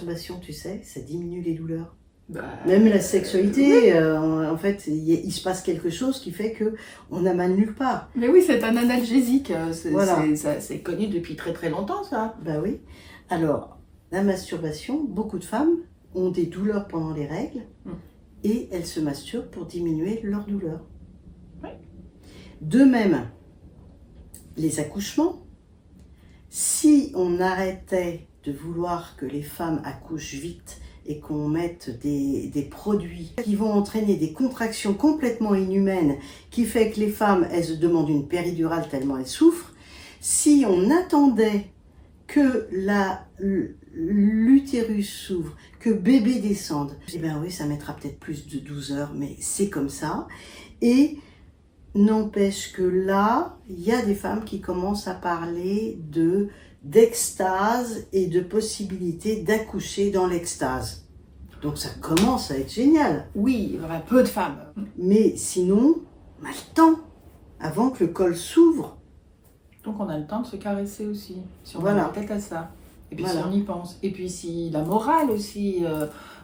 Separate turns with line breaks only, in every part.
masturbation, tu sais, ça diminue les douleurs.
Bah,
Même la sexualité,
oui.
en fait, il se passe quelque chose qui fait que on n'a mal nulle part.
Mais oui, c'est un analgésique.
Voilà.
C'est connu depuis très très longtemps, ça.
Bah oui. Alors, la masturbation, beaucoup de femmes ont des douleurs pendant les règles et elles se masturbent pour diminuer leurs douleurs.
Oui.
De même, les accouchements, si on arrêtait de vouloir que les femmes accouchent vite et qu'on mette des produits qui vont entraîner des contractions complètement inhumaines, qui fait que les femmes, elles se demandent une péridurale tellement elles souffrent, si on attendait que l'utérus s'ouvre, que bébé descende, eh bien oui, ça mettra peut-être plus de 12 heures, mais c'est comme ça. Et n'empêche que là, il y a des femmes qui commencent à parler d'extase et de possibilité d'accoucher dans l'extase. Donc ça commence à être génial.
Oui, il y aura peu de femmes.
Mais sinon, on a le temps, avant que le col s'ouvre.
Donc on a le temps de se caresser aussi, si on
Voilà.
a la tête à ça. Et puis
Voilà.
si on y pense. Et puis si la morale aussi,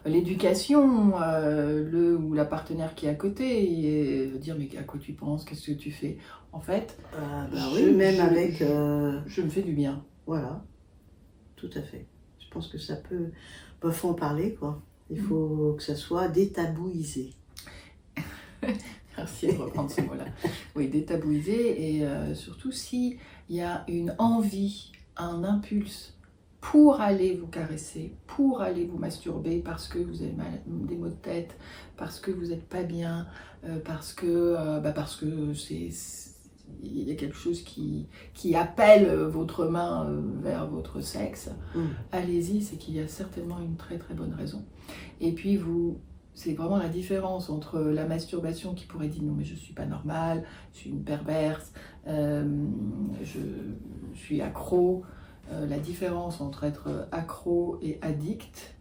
l'éducation, le ou la partenaire qui est à côté, et dire mais à quoi tu penses, qu'est-ce que tu fais? En fait,
oui, même avec...
je me fais du bien.
Voilà, tout à fait. Je pense que ça peut... Bah, faut en parler, quoi. Il faut que ça soit détabouisé.
Merci de reprendre ce mot-là. Oui, détabouiser et surtout s'il y a une envie, un impulse pour aller vous caresser, pour aller vous masturber parce que vous avez mal, des maux de tête, parce que vous n'êtes pas bien, parce que il y a quelque chose qui appelle votre main vers votre sexe, allez-y, c'est qu'il y a certainement une très très bonne raison. Et puis c'est vraiment la différence entre la masturbation qui pourrait dire non mais je suis pas normale, je suis une perverse, je suis accro. La différence entre être accro et addict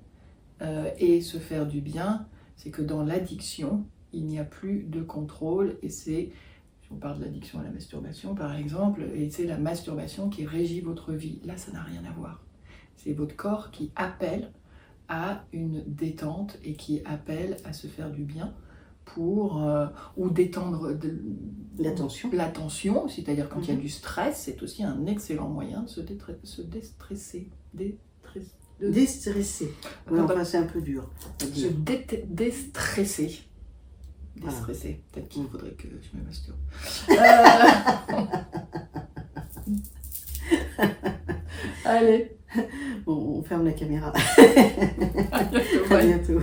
et se faire du bien, c'est que dans l'addiction, il n'y a plus de contrôle et c'est, si on parle de l'addiction à la masturbation par exemple, et c'est la masturbation qui régit votre vie. Là, ça n'a rien à voir. C'est votre corps qui appelle à une détente et qui appelle à se faire du bien pour ou détendre l'attention, c'est-à-dire quand il y a du stress, c'est aussi un excellent moyen de se déstresser.
Déstresser. Oui, enfin, c'est un peu dur à dire.
Déstresser. Déstresser. Peut-être qu'il faudrait que je me masturbe. Allez.
Bon, on ferme la caméra.
À bientôt.
À bientôt.